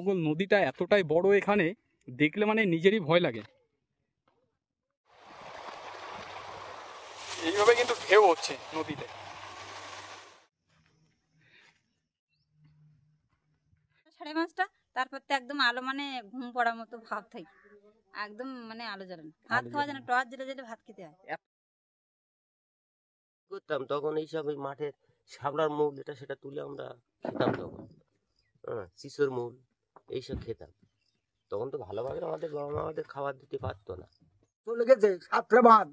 উপকূল নদীটা এতটাই বড়, এখানে দেখলে মানে নিজেরই ভয় লাগে। এইভাবে কিন্তু ঢেউ হচ্ছে নদীতে। সাড়ে 5টা, তারপর তো একদম আলো মানে ঘুম পড়ার মতো ভাব থাকে, একদম মানে আলো জ্বলে না, ভাত খাওয়া যায় না, টর্চ জ্বলে জ্বলে ভাত খেতে হয়। করতাম তখন এইসব ওই মাঠের শাপলার মূল এটা সেটা তুলে আমরা খেতাম তখন। হ্যাঁ, শিশুর মূল এইসব খেতাম তখন। তো ভালোভাবে আমাদের বাবা মা আমাদের খাবার দিতে পারতো না। চলে গেছে 7টা বাঁধ,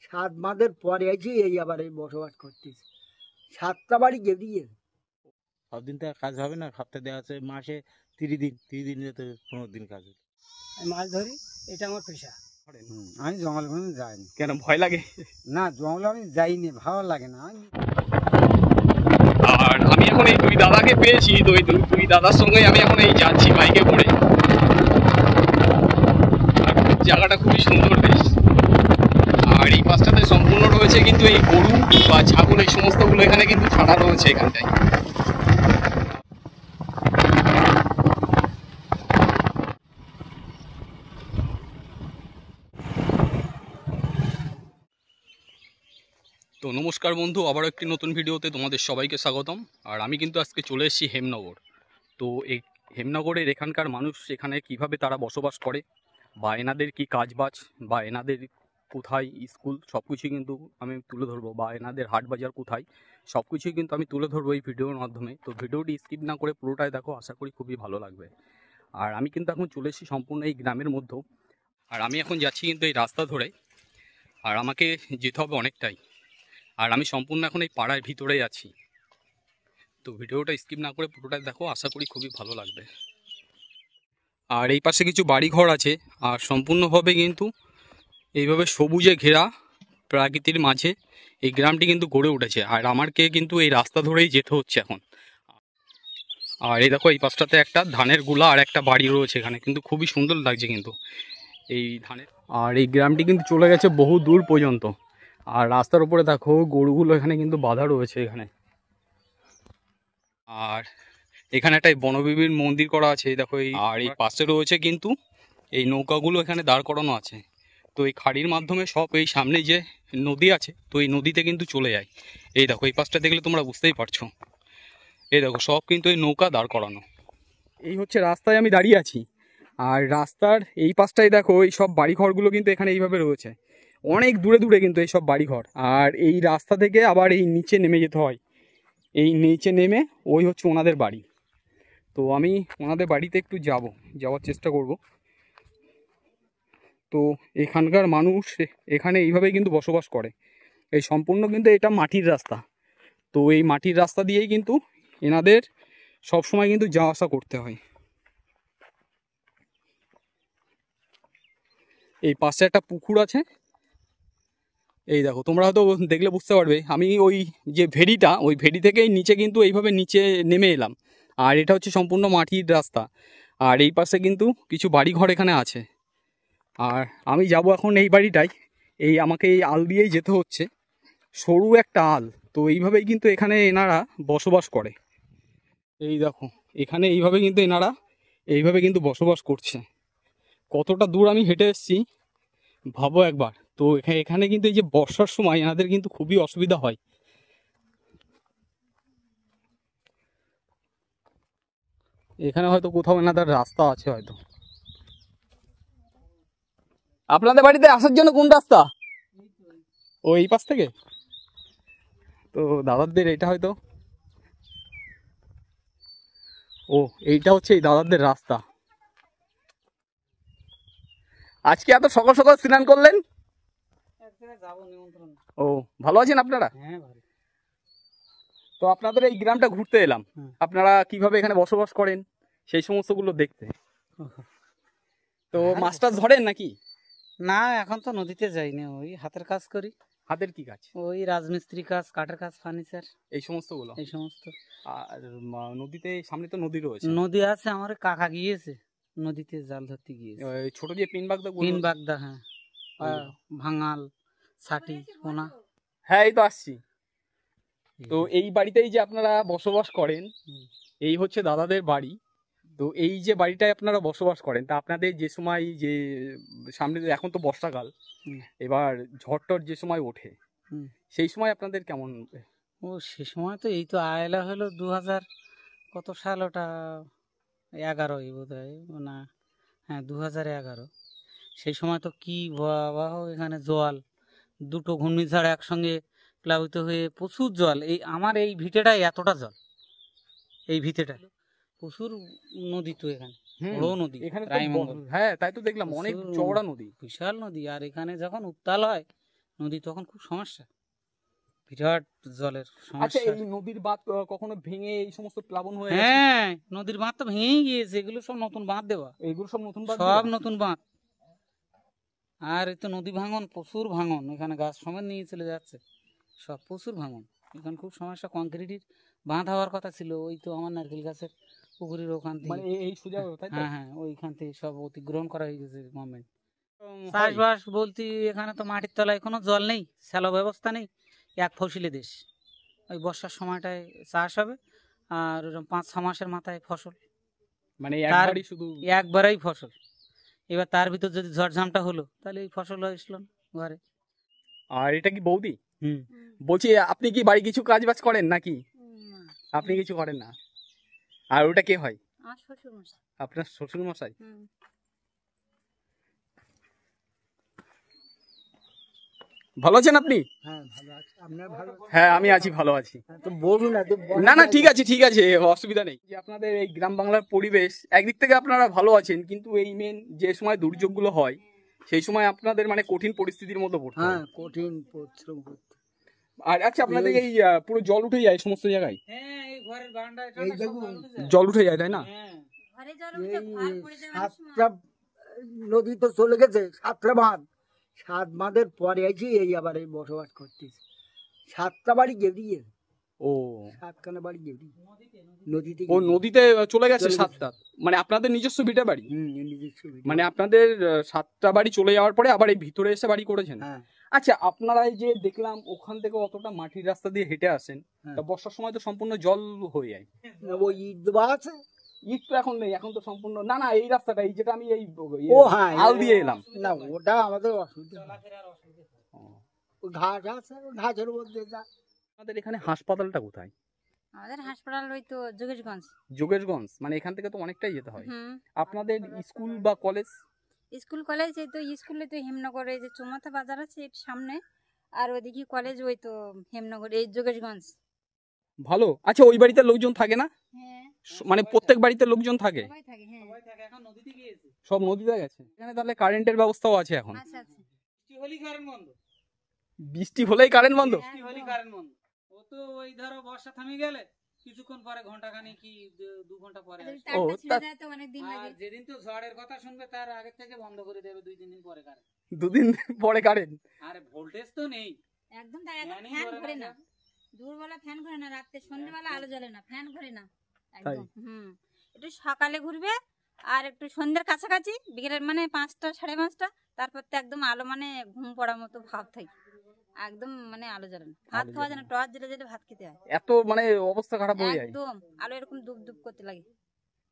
7 বাঁধের পরে আছি এই আবার এই বসবাস করতেছি। 7টা বাড়ি গেড়িয়ে। সব দিন তো কাজ হবে না, সপ্তাহে দেওয়া আছে মাসে 30 দিন যেতে 15 দিন কাজ হতো। আমি মাছ ধরি, এটা আমার পেশা। আমি জঙ্গল ঘুরে যাইনি। কেন ভয় লাগে? না, জঙ্গলে আমি যাইনি, ভালো লাগে না। আর আমি এখন এই দুই দাদাকে পেয়েছি, তো এই দুই দাদার সঙ্গে আমি এখন এই যাচ্ছি বাইকে করে। আর জায়গাটা খুবই সুন্দর বেশ। আর এই পাশটাতে সম্পূর্ণ রয়েছে কিন্তু এই গরু বা ছাগল, এই সমস্তগুলো এখানে কিন্তু ছাড়া রয়েছে এখানটায়। তো নমস্কার বন্ধু, আবারও একটি নতুন ভিডিওতে তোমাদের সবাইকে স্বাগতম। আর আমি কিন্তু আজকে চলে এসেছি হেমনগর। তো এই হেমনগরের এখানকার মানুষ এখানে কিভাবে তারা বসবাস করে, বা এনাদের কি কাজবাজ, বা এনাদের কোথায় স্কুল, সব কিছুই কিন্তু আমি তুলে ধরবো, বা এনাদের হাট বাজার কোথায়, সব কিছুই কিন্তু আমি তুলে ধরবো এই ভিডিওর মাধ্যমে। তো ভিডিওটি স্কিপ না করে পুরোটাই দেখো, আশা করি খুবই ভালো লাগবে। আর আমি কিন্তু এখন চলে এসেছি সম্পূর্ণ এই গ্রামের মধ্যেও। আর আমি এখন যাচ্ছি কিন্তু এই রাস্তা ধরে, আর আমাকে যেতে হবে অনেকটাই। আর আমি সম্পূর্ণ এখন এই পাড়ার ভিতরেই আছি। তো ভিডিওটা স্কিপ না করে পুরোটাই দেখো, আশা করি খুবই ভালো লাগবে। আর এই পাশে কিছু বাড়ি ঘর আছে, আর সম্পূর্ণভাবে কিন্তু এইভাবে সবুজে ঘেরা প্রাকৃতির মাঝে এই গ্রামটি কিন্তু গড়ে উঠেছে। আর আমাকে কিন্তু এই রাস্তা ধরেই যেতে হচ্ছে এখন। আর এই দেখো এই পাশটাতে একটা ধানের গুলা আর একটা বাড়ি রয়েছে, এখানে কিন্তু খুবই সুন্দর লাগছে কিন্তু এই ধানের। আর এই গ্রামটি কিন্তু চলে গেছে বহু দূর পর্যন্ত। আর রাস্তার উপরে দেখো গরুগুলো এখানে কিন্তু বাঁধা রয়েছে এখানে। আর এখানে একটা বনবিবির মন্দির করা আছে দেখো এই। আর এই পাশে রয়েছে কিন্তু এই নৌকাগুলো এখানে দাঁড় করানো আছে। তো এই খাড়ির মাধ্যমে সব এই সামনে যে নদী আছে, তো এই নদীতে কিন্তু চলে যায়। এই দেখো এই পাশটা দেখলে তোমরা বুঝতেই পারছো, এই দেখো সব কিন্তু এই নৌকা দাঁড় করানো। এই হচ্ছে রাস্তায় আমি দাঁড়িয়ে আছি। আর রাস্তার এই পাশটায় দেখো এই সব বাড়িঘরগুলো কিন্তু এখানে এইভাবে রয়েছে, অনেক দূরে দূরে কিন্তু এই সব বাড়িঘর। আর এই রাস্তা থেকে আবার এই নিচে নেমে যেতে হয়, এই নিচে নেমে ওই হচ্ছে ওনাদের বাড়ি। তো আমি ওনাদের বাড়িতে একটু যাওয়ার চেষ্টা করব। তো এখানকার মানুষ এখানে এইভাবেই কিন্তু বসবাস করে। এই সম্পূর্ণ কিন্তু এটা মাটির রাস্তা। তো এই মাটির রাস্তা দিয়েই কিন্তু এনাদের সবসময় কিন্তু যাওয়া আসা করতে হয়। এই পাশে একটা পুকুর আছে, এই দেখো তোমরা হয়তো দেখলে বুঝতে পারবে। আমি ওই যে ভেড়িটা, ওই ভেড়ি থেকেই নিচে কিন্তু এইভাবে নিচে নেমে এলাম। আর এটা হচ্ছে সম্পূর্ণ মাটির রাস্তা। আর এই পাশে কিন্তু কিছু বাড়িঘর এখানে আছে। আর আমি যাব এখন এই বাড়িটাই। এই আমাকে এই আল দিয়েই যেতে হচ্ছে, সরু একটা আল। তো এইভাবেই কিন্তু এখানে এনারা বসবাস করে। এই দেখো এখানে এইভাবে কিন্তু এনারা এইভাবে কিন্তু বসবাস করছে। কতটা দূর আমি হেঁটে এসেছি ভাবো একবার। তো এখানে কিন্তু এই যে বর্ষার সময় এনাদের কিন্তু খুবই অসুবিধা হয়। এখানে হয়তো কোথাও এনাদের রাস্তা আছে হয়তো। আপনাদের বাড়িতে আসার জন্য কোন রাস্তা? ও এই পাশ থেকে। তো দাদাদের এটা হয়তো, ও এইটা হচ্ছে এই দাদাদের রাস্তা। আজকে এত সকাল সকাল স্নান করলেন? ও ভালো আছেন আপনারা? হ্যাঁ ভালো। তো আপনাদের এই গ্রামটা ঘুরতে এলাম, আপনারা কিভাবে এখানে বসবাস করেন সেই সমস্তগুলো দেখতে। তো মাছ টাছ ধরেন নাকি? না, এখন তো নদীতে যাইনি, ওই হাতের কাজ করি। হাতের কি কাজ? ওই রাজমিস্ত্রি কাজ, কাঠের কাজ, ফার্নিচার, এই সমস্তগুলো। এই সমস্ত। আর নদীতে সামনে তো নদী রয়েছে। নদী আছে, আমার কাকা গিয়েছে নদীতে জাল ধরতে গিয়েছে। ছোট যে পিন বাগদা, পিন বাগদা, হ্যাঁ, ভাঙাল, ছাটি, পোনা। হ্যাঁ এই তো আসছি। তো এই বাড়িতেই যে আপনারা বসবাস করেন, এই হচ্ছে দাদাদের বাড়ি। তো এই যে বাড়িটায় আপনারা বসবাস করেন, তা আপনাদের যে সময় যে সামনে এখন তো বর্ষাকাল, হুম। এবার ঝড় টড় যে সময় ওঠে হুম। সেই সময় আপনাদের কেমন? ও সে সময় তো এই তো আয়লা হলো 2000 কত সাল ওটা, 11 বোধ হয় না, হ্যাঁ 2011। সেই সময় তো কি ভয়াবহ এখানে জল, দুটো ঘূর্ণিঝড় একসঙ্গে প্লাবিত হয়ে প্রচুর জল। এই আমার এই ভিটেটায় এতটা জল, এই ভিটেটা প্রচুর নদী তো এখানে, বড় নদী এখানে তো রায়মঙ্গল, হ্যাঁ তাই তো দেখলাম অনেক প্রচুর চওড়া নদী। বিশাল নদী। আর এখানে যখন উত্তাল হয় নদী তখন খুব সমস্যা, বিরাট জলের আচ্ছা, সমস্যা। এই নদীর বাঁধ কখনো ভেঙে এই সমস্ত প্লাবন হয়ে গেছে? হ্যাঁ নদীর বাঁধ তো ভেঙেই গিয়েছে, এগুলো সব নতুন বাঁধ দেওয়া, এইগুলো সব নতুন বাঁধ সব দেওয়া? নতুন বাঁধ। আর এই তো নদী ভাঙন, প্রচুর ভাঙন, এখানে গাছ সমেত নিয়ে চলে যাচ্ছে, সব প্রচুর ভাঙন। এখানে খুব সমস্যা, কংক্রিটের বাঁধ হওয়ার কথা ছিল, ওই তো আমার নারকেল গাছের পুকুরের ওখান মানে থেকে, এই সোজা তাই তো? হ্যাঁ হ্যাঁ ওইখান থেকে সব অতিক্রমণ করা হয়ে গেছে গভর্নমেন্ট। হয়। চাষবাস বলতে এখানে তো মাটির তলায় কোনো জল নেই, স্যালো ব্যবস্থা নেই, এক ফসলি দেশ। ওই বর্ষার সময়টায় চাষ হবে, আর ওরকম 5-6 মাসের মাথায় ফসল, মানে তার একবারই শুধু একবারেই ফসল। এবার তার ভিতর যদি ঝড়ঝামটা হলো তাহলে এই ফসল আসলো না ঘরে। আর এটা কি বৌদি? হুম। বলছি আপনি কি বাড়ি কিছু কাজ বাজ করেন নাকি? আপনি কিছু করেন না? আর ওটা কে হয়? আমার শ্বশুর মশাই। আপনার শ্বশুর মশাই? ভালো আছেন আপনি? হ্যাঁ ভালো আছে, আপনার ভালো? হ্যাঁ আমি আছি, ভালো আছি। তো বলুন না, না না ঠিক আছে ঠিক আছে, অসুবিধা নেই। যে আপনাদের এই গ্রাম বাংলার পরিবেশ একদিক থেকে আপনারা ভালো আছেন, কিন্তু এই মেন যে সময় দুর্যোগগুলো হয় সেই সময় আপনাদের মানে কঠিন পরিস্থিতির মধ্যে পড়তে হয়। হ্যাঁ কঠিন পরিশ্রম করতে। আর আচ্ছা আপনাদের এই পুরো জল উঠে যায় সমস্ত জায়গায়? হ্যাঁ এই ঘরের বারান্দায় এই দেখুন, জল উঠে যায় তাই না? হ্যাঁ ঘরে জল উঠে ঘর পড়ে যাবে অনেক সময়। 7টা নদী তো চলে গেছে, 7টা বাঁধ, 7 বাঁধের পরে আছি এই আবার এই বসবাস করতেছি। 7টা বাড়ি গেড়িয়ে, ও 7খানা বাড়ি গেড়িয়ে নদীতে ও নদীতে চলে গেছে চলে গেছে। 7টা? মানে আপনাদের নিজস্ব ভিটে বাড়ি? নিজস্ব ভিটে। মানে আপনাদের 7টা বাড়ি চলে যাওয়ার পরে আবার এই ভিতরে এসে বাড়ি করেছেন? হ্যাঁ আচ্ছা আপনারা এই যে দেখলাম ওখান থেকে অতটা মাটির রাস্তা দিয়ে হেঁটে আসেন, হ্যাঁ। তা বর্ষার সময় তো সম্পূর্ণ জল হয়ে যায়। ওই ইট দেওয়া আছে। ইট তো এখন নেই, এখন তো সম্পূর্ণ না না এই রাস্তাটা, এই যেটা আমি এই ও হ্যাঁ, আল দিয়ে এলাম। না ওটা আমাদের অসুবিধা নেই। ওই ঘাস আছে, ওই ঘাসের মধ্যে যা। আপনাদের এখানে হাসপাতালটা কোথায়? আমাদের হাসপাতাল ওই তো যোগেশগঞ্জ। যোগেশগঞ্জ, মানে এখান থেকে তো অনেকটাই যেতে হয়। হুম। আপনাদের স্কুল বা কলেজ? স্কুল কলেজ এই তো, স্কুলে তো হেমনগরে যে চৌমাথা বাজার আছে এর সামনে, আর ওইদিকে কলেজ ওই তো হেমনগর এই যোগেশগঞ্জ। ভালো। আচ্ছা ওই বাড়িতে লোকজন থাকে না? হ্যাঁ মানে প্রত্যেক বাড়িতে লোকজন থাকে? সবাই থাকে। হ্যাঁ এখন নদীতে গিয়েছে, সব নদীতে গেছে। এখানে তাহলে কারেন্টের ব্যবস্থাও আছে এখন? আচ্ছা আচ্ছা। বৃষ্টি হলেই কারেন্ট বন্ধ, বৃষ্টি হলেই কারেন্ট বন্ধ? বৃষ্টি হলেই কারেন্ট বন্ধ। ও তো ওই ধরো বর্ষা থামে গেলে কিছুক্ষণ পরে, ঘন্টাখানি কি 2 ঘন্টা পরে যদি আসে। তারটা ছিঁড়ে তা- যায় তো অনেক দিন আর লাগে। যেদিন তো ঝড়ের কথা শুনবে তার আগে থেকে বন্ধ করে দেবে 2-3 দিন পরে কারেন্ট। 2 দিন পরে কারেন্ট? আর ভোল্টেজ তো নেই, একদম তাই, একদম ফ্যানই ফ্যান ঘোরে ঘোরে না। না, দুপুরবেলা ফ্যান ঘোরে না, রাতে সন্ধ্যেবেলা আলো জ্বলে না, ফ্যান ঘোরে না তাই? একদম। একটু সকালে ঘুরবে আর একটু সন্ধ্যের কাছাকাছি, বিকেলের মানে 5টা 5:30, তারপর তো একদম আলো মানে ঘুম পড়ার মতো ভাব থাকে, একদম মানে আলো জ্বলে না, ভাত আলো খাওয়া জ্বলে যায় না, টর্চ জ্বলে জ্বলে ভাত খেতে হয়। এত মানে অবস্থা খারাপ হয়ে যায়? একদম আলো এরকম ডুব ডুব করতে লাগে,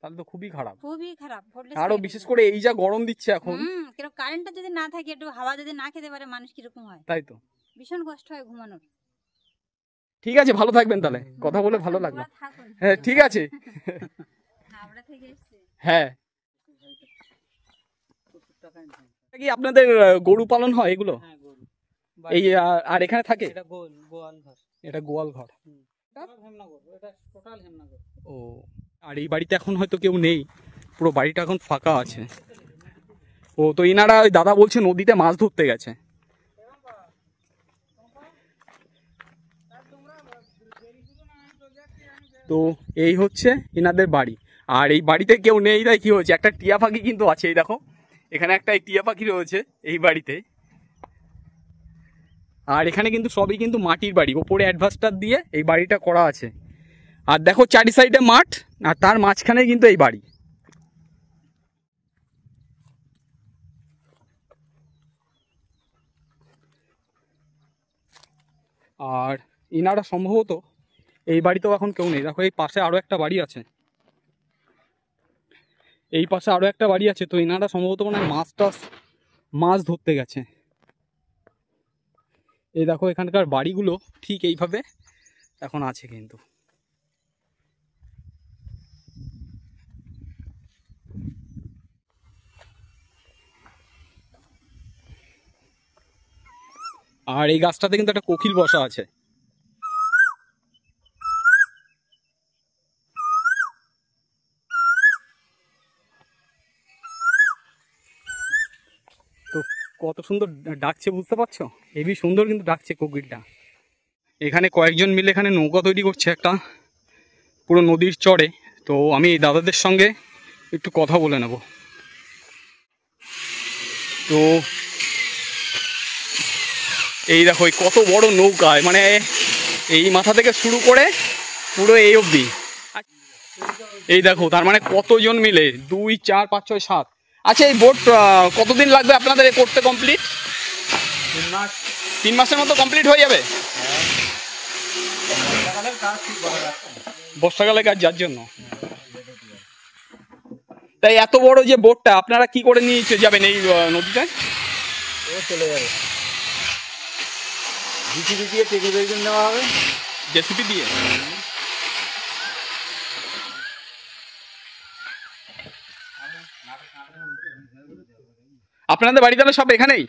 তাহলে তো খুবই খারাপ। খুবই খারাপ। voltage আরো থাকে বিশেষ না। করে এই যা গরম দিচ্ছে এখন। কিরকম কারেন্টটা যদি না থাকে, একটু হাওয়া যদি না খেতে পারে মানুষ, কিরকম হয়, তাই তো। ভীষণ কষ্ট হয় ঘুমানোর। ঠিক আছে, ভালো থাকবেন তাহলে, কথা বলে ভালো লাগলো। তোরা থাকুন। হ্যাঁ ঠিক আছে। হাওড়া থেকে এসছে। হ্যাঁ কি আপনাদের গরু পালন হয় এগুলো? হ্যাঁ গরু এই আর এখানে থাকে? এটা গোয়াল ঘর, এটা গোয়াল ঘর। টোটাল হেমনগর, এটা টোটাল হেমনগর। ও আর এই বাড়িতে এখন হয়তো কেউ নেই, পুরো বাড়িটা এখন ফাঁকা আছে। ও তো ইনারা ওই দাদা বলছে নদীতে মাছ ধরতে গেছে। তো এই হচ্ছে ইনাদের বাড়ি। আর এই বাড়িতে কেউ নেই, তাই কি হয়েছে, একটা টিয়া পাখি কিন্তু আছে, এই দেখো এখানে একটা টিয়া পাখি রয়েছে এই বাড়িতে। আর এখানে কিন্তু সবই কিন্তু মাটির বাড়ি, ওপরে অ্যাডভাস্টার দিয়ে এই বাড়িটা করা আছে। আর দেখো চারি সাইডে মাঠ, আর তার মাঝখানে কিন্তু এই বাড়ি। আর ইনারা সম্ভবত এই বাড়িতেও এখন কেউ নেই। দেখো এই পাশে আরো একটা বাড়ি আছে, এই পাশে আরও একটা বাড়ি আছে, তো এনারা সম্ভবত মানে মাছ ধরতে গেছে। এই দেখো এখানকার বাড়িগুলো ঠিক এইভাবে এখন আছে কিন্তু। আর এই গাছটাতে কিন্তু একটা কোকিল বসা আছে। তো কত সুন্দর ডাকছে বুঝতে পারছো, হেবি সুন্দর কিন্তু ডাকছে কোকিলটা। এখানে কয়েকজন মিলে এখানে নৌকা তৈরি করছে একটা পুরো নদীর চরে। তো আমি এই দাদাদের সঙ্গে একটু কথা বলে নেব। তো এই দেখো কত বড় নৌকায়, মানে এই মাথা থেকে শুরু করে পুরো এই অবধি। এই দেখো তার মানে কতজন মিলে, 2 4 5 6 7। আচ্ছা এই বোট কতদিন লাগবে আপনাদের করতে কমপ্লিট? 3 মাসের মতো কমপ্লিট হয়ে যাবে বর্ষাকালে কাজ যার জন্য। তাই এত বড় যে বোটটা আপনারা কি করে নিয়ে যাবেন এই নদীতে? চলে যাবে জিসিবি দিয়ে টেকনিক্যাল নেওয়া হবে, জেসিপি দিয়ে। আপনাদের বাড়ি তাহলে সব এখানেই?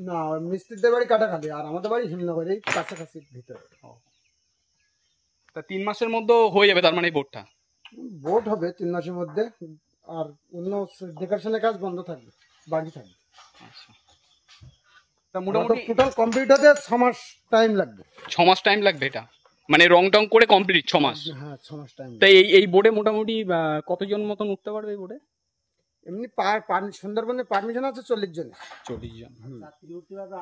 না মিস্ত্রিদের বাড়ি কাটাখালি, আর আমাদের বাড়ি হিমনগর, এই কাছাকাছি ভিতরে। তা 3 মাসের মধ্যে হয়ে যাবে তার মানে এই বোটটা? বোট হবে 3 মাসের মধ্যে, আর অন্য ডেকোরেশনের কাজ বন্ধ থাকবে, বাকি থাকবে। আচ্ছা, তা মোটামুটি টোটাল কমপ্লিট হতে 6 মাস টাইম লাগবে। 6 মাস টাইম লাগবে এটা, মানে রং টং করে কমপ্লিট 6 মাস? হ্যাঁ 6 মাস টাইম। তাই এই বোটে মোটামুটি কতজন মতন উঠতে পারবে এই বোটে? এমনি সুন্দরবনে পারমিশন আছে 40 জন। 40 জন। যাত্রী উঠতে পারবে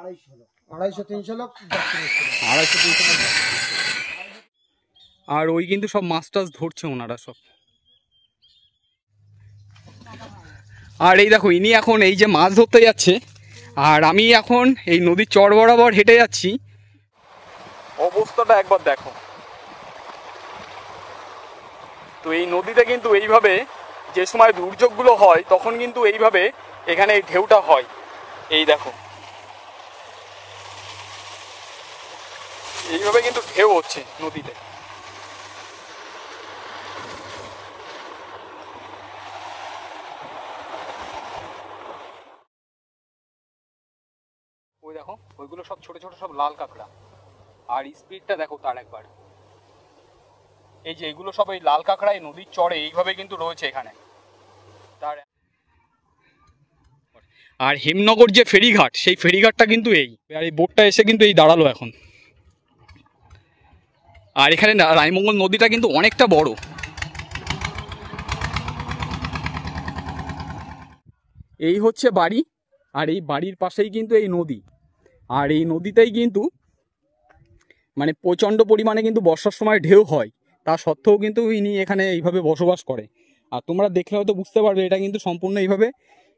250-300 লোক যাত্রী উঠতে পারবে। 250-300 লোক। আর ওই কিন্তু সব মাছ টাছ ধরছে ওনারা সব। আর এই দেখো ইনি এখন এই যে মাছ ধরতে যাচ্ছে, আর আমি এখন এই নদীর চর বরাবর হেঁটে যাচ্ছি। অবস্থাটা একবার দেখো। তো এই নদীতে কিন্তু এইভাবে যে সময় দুর্যোগগুলো হয় তখন কিন্তু এইভাবে এখানে এই ঢেউটা হয়। এই দেখো এইভাবে কিন্তু ঢেউ হচ্ছে নদীতে। ওই দেখো ওইগুলো সব ছোট ছোট সব লাল কাঁকড়া, আর স্পিডটা দেখো তার একবার। এই যে এগুলো সব এই লাল কাঁকড়া এই নদীর চড়ে এইভাবে কিন্তু রয়েছে এখানে। তার আর হেমনগর যে ফেরিঘাট, সেই ফেরিঘাটটা কিন্তু এই, আর এই বোটটা এসে কিন্তু এই দাঁড়ালো এখন। আর এখানে রায়মঙ্গল নদীটা কিন্তু অনেকটা বড়। এই হচ্ছে বাড়ি, আর এই বাড়ির পাশেই কিন্তু এই নদী। আর এই নদীতেই কিন্তু মানে প্রচণ্ড পরিমাণে কিন্তু বর্ষার সময় ঢেউ হয়, তা সত্ত্বেও কিন্তু ইনি এখানে এইভাবে বসবাস করে। আর তোমরা দেখলে হয়তো বুঝতে পারবে এটা কিন্তু সম্পূর্ণ এইভাবে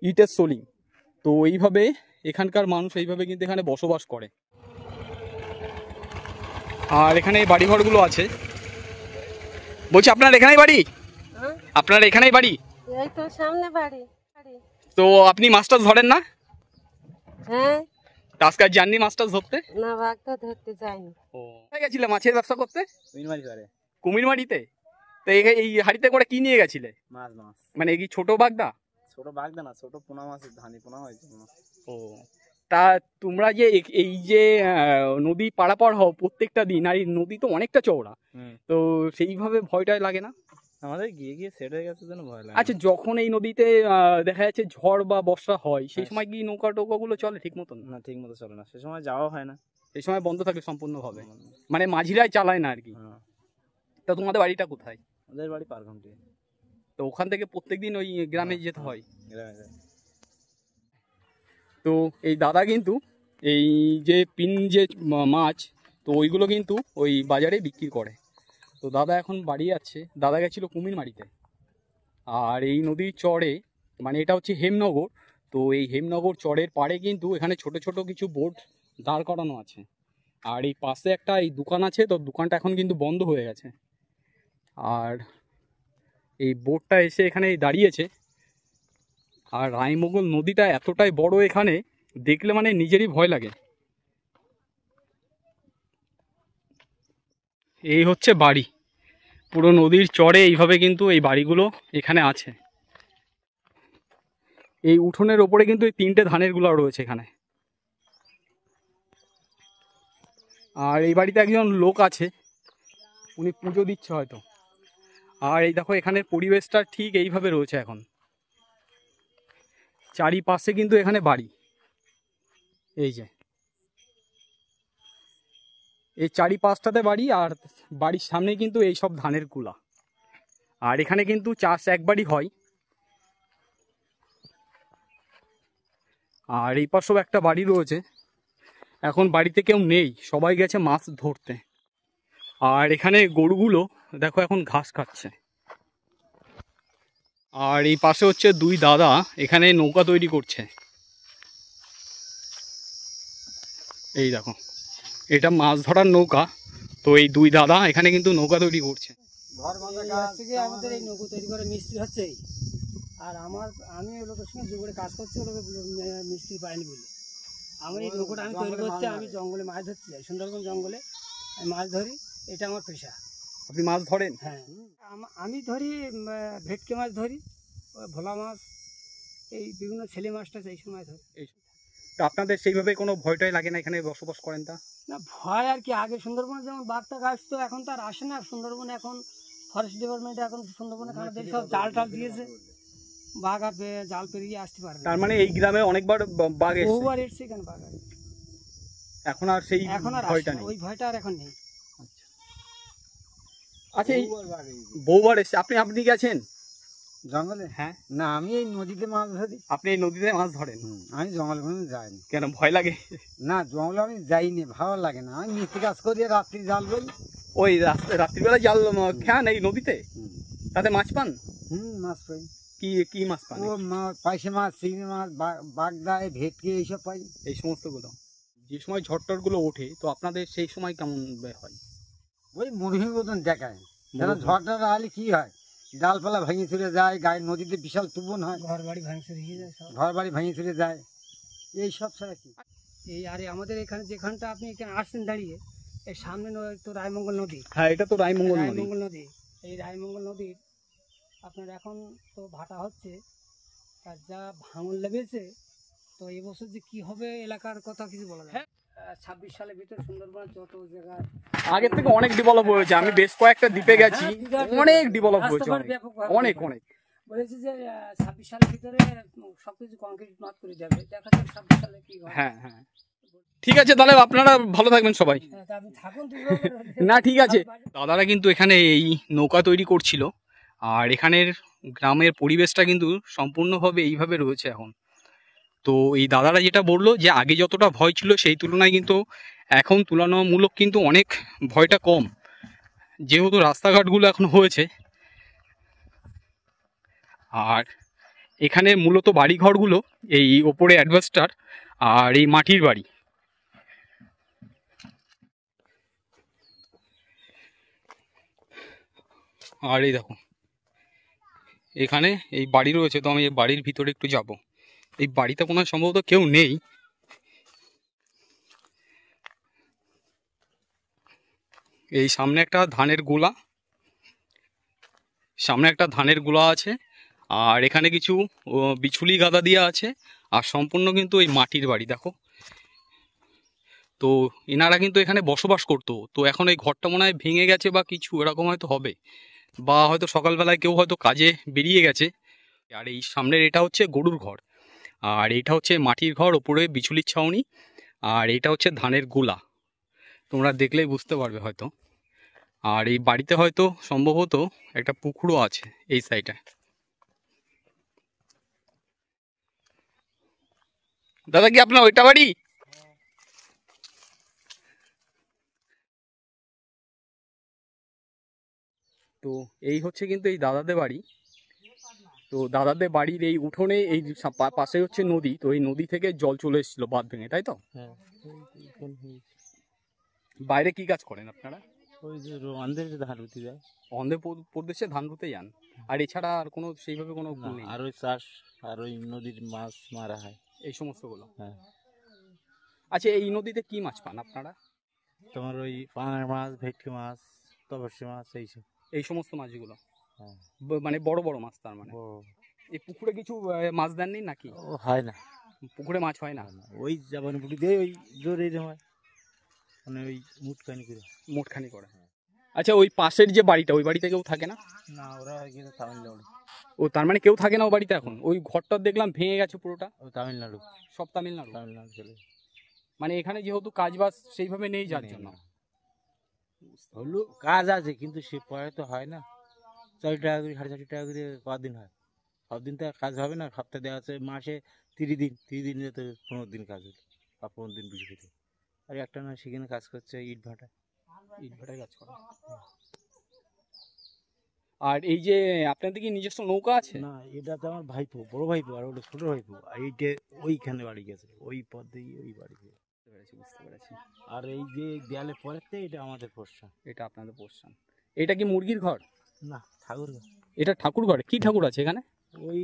ইটের সোলিং। তো এইভাবে এখানকার মানুষ এইভাবে কিন্তু এখানে বসবাস করে। আর এখানে এই বাড়িঘরগুলো আছে। বলছি আপনার এখানেই বাড়ি? আপনার এখানেই বাড়ি? এই তো সামনে বাড়ি। তো আপনি মাছ টাছ ধরেন না? হ্যাঁ। আজকে আর যাননি মাছ টাছ ধরতে? না বাঘ তো ধরতে যাইনি। ও কোথায় গেছিলে মাছের ব্যবসা করতে? কুমিরমারিতে। তো এই হাড়িতে করে কি নিয়ে গেছিলে? মাছ। মানে কি ছোট বাগদা? ছোট বাগদা না, ছোট পোনা মাছের ধানি পোনা হয়েছে। ও তা তোমরা যে এই যে নদী পারাপার হও প্রত্যেকটা দিন, আর এই নদী তো অনেকটা চওড়া, তো সেইভাবে ভয়টাই লাগে না? আমাদের গিয়ে সেট হয়ে গেছে জন্য ভয় লাগে। আচ্ছা যখন এই নদীতে দেখা যাচ্ছে ঝড় বা বর্ষা হয় সেই সময় কি নৌকা টোকাগুলো চলে ঠিক মতন? না ঠিক মতো চলে না, সে সময় যাওয়া হয় না। সেই সময় বন্ধ থাকে সম্পূর্ণভাবে, মানে মাঝিরাই চালায় না আর কি। তা তোমাদের বাড়িটা কোথায়? আমাদের বাড়ি পারঘন্টি। তো ওখান থেকে প্রত্যেকদিন ওই গ্রামে যেতে হয়? গ্রামে। তো এই দাদা কিন্তু এই যে পিন যে মাছ, তো ওইগুলো কিন্তু ওই বাজারে বিক্রি করে। তো দাদা এখন বাড়ি আছে, দাদা গেছিলো কুমিরমারিতে। আর এই নদীর চরে, মানে এটা হচ্ছে হেমনগর, তো এই হেমনগর চরের পাড়ে কিন্তু এখানে ছোট ছোট কিছু বোট দাঁড় করানো আছে। আর এই পাশে একটা এই দোকান আছে, তো দোকানটা এখন কিন্তু বন্ধ হয়ে গেছে। আর এই বোটটা এসে এখানে দাঁড়িয়েছে। আর রায়মঙ্গল নদীটা এতটাই বড়, এখানে দেখলে মানে নিজেরই ভয় লাগে। এই হচ্ছে বাড়ি, পুরো নদীর চড়ে এইভাবে কিন্তু এই বাড়িগুলো এখানে আছে। এই উঠোনের ওপরে কিন্তু এই 3টে ধানের গুলা রয়েছে এখানে। আর এই বাড়িতে একজন লোক আছে, উনি পুজো দিচ্ছে হয়তো। আর এই দেখো এখানের পরিবেশটা ঠিক এইভাবে রয়েছে এখন। চারিপাশে কিন্তু এখানে বাড়ি, এই যে এই 4-5টাতে বাড়ি, আর বাড়ির সামনে কিন্তু এই সব ধানের কুলা। আর এখানে কিন্তু চাষ একবারই হয়। আর এই পাশেও একটা বাড়ি রয়েছে, এখন বাড়িতে কেউ নেই, সবাই গেছে মাছ ধরতে। আর এখানে গরুগুলো দেখো এখন ঘাস খাচ্ছে। আর এই পাশে হচ্ছে 2 দাদা এখানে নৌকা তৈরি করছে। এই দেখো এটা মাছ ধরার নৌকা। তো এই 2 দাদা এখানে কিন্তু নৌকা তৈরি করছে। আমাদের এই নৌকো তৈরি করে মিস্ত্রি হচ্ছে। আর আমি ওই লোকের সঙ্গে জোরে কাজ করছি, ওই মিস্ত্রি পাইনি বলে আমার এই নৌকোটা আমি তৈরি করছি। আমি জঙ্গলে মাছ ধরতে যাই, সুন্দরবন জঙ্গলে আমি মাছ ধরি, এটা আমার পেশা। আপনি মাছ ধরেন? হ্যাঁ, আমি ধরি ভেটকি মাছ ধরি, ভোলা মাছ, এই বিভিন্ন ছেলে মাছটা এই সময় ধরি। তো আপনাদের সেইভাবে কোনো ভয়টাই লাগে না এখানে বসবাস করেন? তা না, ভয় আর কি। আগে সুন্দরবনে যেমন বাঘটা আসতো, এখন তো আর আসে না। সুন্দরবনে এখন ফরেস্ট ডিপার্টমেন্ট এখন সুন্দরবনে খানাদের সব জাল টাল দিয়েছে, বাঘ আর জাল পেরিয়ে আসতে পারে। তার মানে এই গ্রামে অনেকবার বাঘ এসেছে? বহুবার এসছে এখানে বাঘ। এখন আর সেই ভয়টা নেই? ওই ভয়টা আর এখন নেই। আচ্ছা, এই বহুবার এসছে। আপনি গেছেন জঙ্গলে? হ্যাঁ। না, আমি এই নদীতে মাছ ধরি। আপনি এই নদীতে মাছ ধরেন? আমি জঙ্গলে কোনো যাইনি। কেন, ভয় লাগে? না, জঙ্গলে আমি যাইনি, ভালো লাগে না। আমি মিস্ত্রি কাজ করি, রাত্রি জাল বই। ওই রাত্রিবেলা জাল খান এই নদীতে, তাতে মাছ পান? মাছ পাই। কি মাছ পান? ও পাইসে মাছ, চিংড়ি মাছ, বাগদা, ভেটকি এইসব পাই। এই সমস্ত গুলো যে সময় ঝড়টর গুলো ওঠে, তো আপনাদের সেই সময় কেমন হয়? ওই মরুভূমির মতন দেখায়। কেন ঝড়টা আলে কি হয়, ডালপালা ভেঙে চলে যায়, গায়ে নদীতে বিশাল তুফান হয়, ঘর বাড়ি ভেঙে চলে যায়, ঘর বাড়ি ভেঙে চলে যায়, এই সব ছাড়া কি। এই আরে আমাদের এখানে যেখানটা আপনি এখানে আসছেন দাঁড়িয়ে, এই সামনে তো রায়মঙ্গল নদী। হ্যাঁ, এটা তো রায়মঙ্গল নদী। এই রায়মঙ্গল নদীর আপনার এখন তো ভাটা হচ্ছে, আর যা ভাঙন লেগেছে, তো এবছর যে কি হবে এলাকার কথা কিছু বলা যায়। 26 সালের ভিতরে সুন্দরবন যত জায়গা আগের থেকে অনেক ডেভেলপ হয়েছে। আমি বেশ কয়েকটা দ্বীপে গেছি, অনেক ডেভেলপ হয়েছে, অনেক। বলেছি যে 26 সালের ভিতরে সবকিছু কংক্রিট মাত করে যাবে, দেখা যাক 26 সালে কি হয়। হ্যাঁ, ঠিক আছে, তাহলে আপনারা ভালো থাকবেন সবাই। আপনি থাকুন। না, ঠিক আছে। দাদারা কিন্তু এখানে এই নৌকা তৈরি করছিল। আর এখানের গ্রামের পরিবেশটা কিন্তু সম্পূর্ণভাবে এইভাবে রয়েছে এখন। তো এই দাদারা যেটা বললো যে আগে যতটা ভয় ছিল সেই তুলনায় কিন্তু এখন তুলনামূলক কিন্তু অনেক ভয়টা কম, যেহেতু রাস্তাঘাটগুলো এখন হয়েছে। আর এখানে মূলত বাড়িঘরগুলো এই ওপরে অ্যাডভেস্টার আর এই মাটির বাড়ি। আর এই দেখো এখানে এই বাড়ি রয়েছে। তো আমি এই বাড়ির ভিতরে একটু যাব। এই বাড়িতে কোনো সম্ভবত কেউ নেই। এই সামনে একটা ধানের গোলা আছে। আর এখানে কিছু বিছুলি গাদা দিয়ে আছে। আর সম্পূর্ণ কিন্তু এই মাটির বাড়ি দেখো। তো এনারা কিন্তু এখানে বসবাস করতো। তো এখন এই ঘরটা মনে হয় ভেঙে গেছে বা কিছু এরকম হয়তো হবে, বা হয়তো সকালবেলায় কেউ হয়তো কাজে বেরিয়ে গেছে। আর এই সামনের এটা হচ্ছে গরুর ঘর, আর এইটা হচ্ছে মাটির ঘর, ওপরে বিছুলির ছাউনি, আর এইটা হচ্ছে ধানের গোলা। তোমরা দেখলেই বুঝতে পারবে হয়তো। আর এই বাড়িতে হয়তো সম্ভবত একটা পুকুরও আছে এই সাইডে। দাদা, কি আপনার ওইটা বাড়ি? তো এই হচ্ছে কিন্তু এই দাদাদের বাড়ি। তো দাদাদের বাড়ির এই উঠোনে এই পাশে হচ্ছে নদী। তো এই নদী থেকে জল চলে এসেছিল বাঁধ ভেঙে, তাই তো? বাইরে কি কাজ করেন আপনারা? ওই যে আমাদের যে ধান রুতি যায় অন্ধ্রপ্রদেশে ধান রুতে যান, আর এছাড়া আর কোনো সেইভাবে কোনো নেই? আর ওই চাষ আর ওই নদীর মাছ মারা হয়। এই সমস্তগুলো? হ্যাঁ। আচ্ছা, এই নদীতে কি মাছ পান আপনারা? তোমার ওই পাঙাশ মাছ, ভেটকি মাছ, তপস্যা মাছ, এইসব। এই সমস্ত মাছগুলো? হ্যাঁ। মানে বড় বড় মাছ তার মানে? বড়। এই পুকুরে কিছু মাছ দেননি নাকি? ও হয় না, পুকুরে মাছ হয় না? ওই জাবানি পুটি দিয়ে ওই জোরে হয়, মানে ওই মুটখানি করে। আচ্ছা, ওই পাশের যে বাড়িটা, ওই বাড়িতে কেউ থাকে না? না, ওরা গিয়ে তামিলনাড়ু। ও, তার মানে কেউ থাকে না ও বাড়িতে এখন? ওই ঘরটা দেখলাম ভেঙে গেছে পুরোটা। ও তামিলনাড়ু। সব তামিলনাড়ু? তামিলনাড়ু চলে। মানে এখানে যেহেতু কাজবাজ সেইভাবে নেই যার জন্য। হলো কাজ আছে কিন্তু সে পরে তো হয় না। 4 টাকা করে 4.5 টাকা করে কদিন হয়, সব দিন তো কাজ হবে না। সপ্তাহে দেওয়া আছে মাসে 30 দিন, 30 দিন যেতে 15 দিন কাজ হতো, বা 15 দিন বেশি হতো। আর একটা না সেখানে কাজ করছে ইট ভাটায় কাজ করে। আর এই যে আপনাদের কি নিজস্ব নৌকা আছে? না, এটা তো আমার ভাইপো, বড় ভাইপো, আর ওটা ছোট ভাইপো। আর এইটা ওইখানে বাড়ি গেছে, ওই পথ দিয়ে ওই বাড়ি গেছে। বুঝতে পেরেছি। আর এই যে দেয়ালে পরেতে এটা আমাদের পোষা। এটা আপনাদের পোষা। এটা কি মুরগির ঘর? না, ঠাকুর ঘর। এটা ঠাকুর ঘর? কি ঠাকুর আছে এখানে? ওই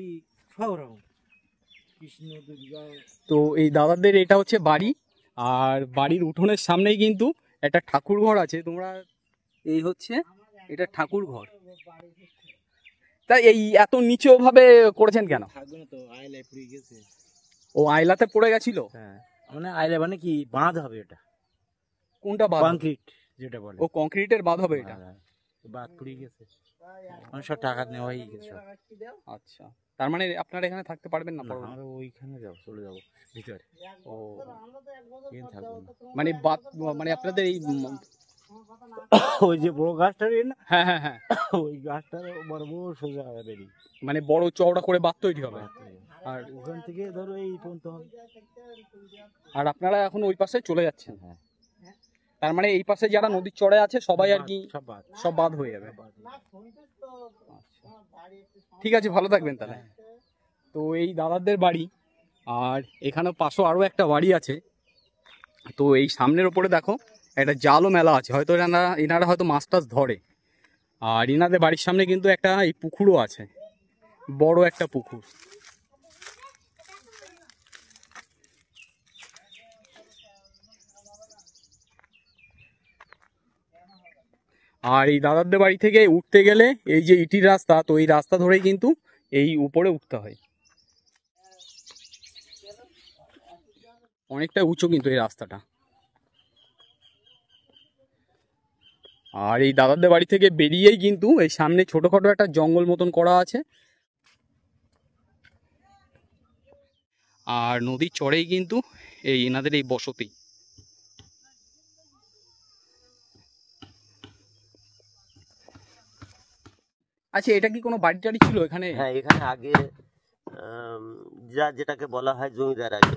সব রকম কৃষ্ণ, দুর্গা। তো এই দাদাদের এটা হচ্ছে বাড়ি, আর বাড়ির উঠোনের সামনেই কিন্তু একটা ঠাকুর ঘর আছে। তোমরা এই হচ্ছে এটা ঠাকুর ঘর। তাই এই এত নিচু ভাবে করেছেন কেন? থাকবে না তো, আয়লায় পড়ে গেছে। ও, আয়লাতে পড়ে গেছিল? হ্যাঁ, মানে আয়লা মানে কি বাঁধ হবে এটা। কোনটা বাঁধ? কংক্রিট যেটা বলে। ও, কংক্রিটের বাঁধ হবে এটা? বাঁধ পড়ে গেছে, মানে সব টাকা নেওয়া হয়ে গেছে। আচ্ছা, তার মানে আপনারা এখানে থাকতে পারবেন না? আমরা ওইখানে চলে যাবো ভিতরে। ও, থাকবো না। মানে বাঁধ মানে আপনাদের এই ওই যে বড় গাছটা না, হ্যাঁ হ্যাঁ হ্যাঁ, ওই গাছটার বড় বড় সোজা বেরিয়ে, মানে বড় চওড়া করে বাঁধ তৈরি হবে। আর ওখান থেকে ধরো এই পর্যন্ত হবে। আর আপনারা এখন ওই পাশে চলে যাচ্ছেন? হ্যাঁ। তার মানে এই পাশে যারা নদীর চড়ে আছে সবাই আর কি সব বাদ হয়ে যাবে? ঠিক আছে, ভালো থাকবেন তাহলে। তো এই দাদাদের বাড়ি, আর এখানে পাশেও আরও একটা বাড়ি আছে। তো এই সামনের ওপরে দেখো একটা জালও মেলা আছে, হয়তো এনারা হয়তো মাছ টাছ ধরে। আর এনাদের বাড়ির সামনে কিন্তু একটা এই পুকুরও আছে, বড় একটা পুকুর। আর এই দাদাদের বাড়ি থেকে উঠতে গেলে এই যে ইটির রাস্তা, তো এই রাস্তা ধরেই কিন্তু এই উপরে উঠতে হয়। অনেকটা উঁচু কিন্তু এই রাস্তাটা। আর এই দাদাদের বাড়ি থেকে বেরিয়েই কিন্তু এই সামনে ছোটখাটো একটা জঙ্গল মতন করা আছে, আর নদীর চড়েই কিন্তু এই এনাদের এই বসতি। আচ্ছা, এটা কি কোনো বাড়ি টাড়ি ছিল এখানে? হ্যাঁ, এখানে আগে যেটাকে বলা হয় জমিদার, আগে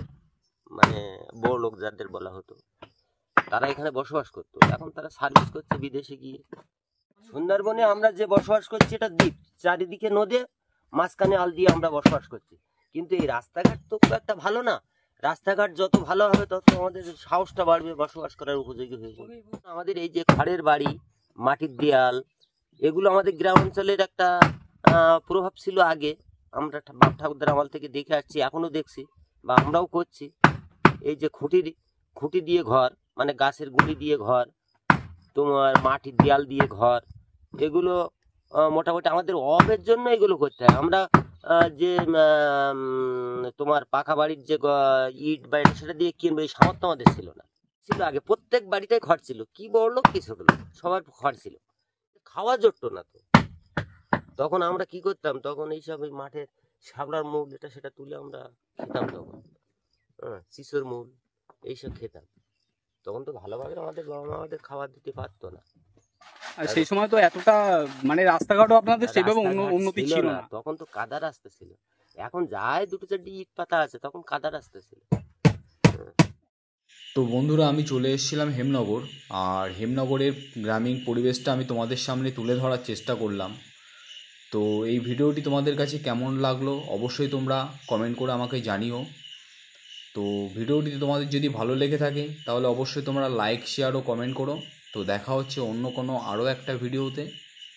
মানে বড় লোক যাদের বলা হতো, তারা এখানে বসবাস করতো। এখন তারা সার্ভিস করছে বিদেশে গিয়ে। সুন্দরবনে আমরা যে বসবাস করছি এটা দ্বীপ, চারিদিকে নদী, মাঝখানে আল দিয়ে আমরা বসবাস করছি। কিন্তু এই রাস্তাঘাট তো খুব একটা ভালো না। রাস্তাঘাট যত ভালো হবে তত আমাদের সাহসটা বাড়বে, বসবাস করার উপযোগী হয়ে যাবে। আমাদের এই যে খড়ের বাড়ি, মাটির দেয়াল, এগুলো আমাদের গ্রাম অঞ্চলের একটা প্রভাব ছিল আগে। আমরা বাপ ঠাকুরদার আমল থেকে দেখে আসছি, এখনো দেখছি বা আমরাও করছি। এই যে খুঁটি দিয়ে ঘর, মানে গাছের গুঁড়ি দিয়ে ঘর, তোমার মাটির দেয়াল দিয়ে ঘর, এগুলো মোটামুটি আমাদের অভাবের জন্য এগুলো করতে হয়। আমরা যে তোমার পাকা বাড়ির যে ইট বা এটা সেটা দিয়ে কিনবো এই সামর্থ্য আমাদের ছিল না। ছিল আগে প্রত্যেক বাড়িতেই ঘর ছিল, কি বড় লোক কি ছোট লোক সবার ঘর ছিল, খাওয়া জুটতো না। তো তখন আমরা কি করতাম, তখন এইসব ওই মাঠের শাপলার মূল এটা সেটা তুলে আমরা খেতাম। তখন শিশুর মূল এইসব খেতাম। তখন তো ভালোভাবে আমাদের বাবা মা আমাদের খাবার দিতে পারতো না। আর সেই সময় তো এতটা মানে রাস্তাঘাটও আপনাদের সেভাবে উন্নতি ছিল না। তখন তো কাদা রাস্তা ছিল। এখন যায় 2-4 ইট পাতা আছে, তখন কাদা রাস্তা ছিল। তো বন্ধুরা, আমি চলে এসেছিলাম হেমনগর, আর হেমনগরের গ্রামীণ পরিবেশটা আমি তোমাদের সামনে তুলে ধরার চেষ্টা করলাম। তো এই ভিডিওটি তোমাদের কাছে কেমন লাগলো অবশ্যই তোমরা কমেন্ট করে আমাকে জানিও। তো ভিডিওটি তোমাদের যদি ভালো লেগে থাকে তাহলে অবশ্যই তোমরা লাইক, শেয়ার ও কমেন্ট করো। তো দেখা হচ্ছে অন্য কোনো আরও একটা ভিডিওতে।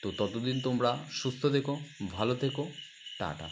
তো ততদিন তোমরা সুস্থ থেকো, ভালো থেকো, টাটা।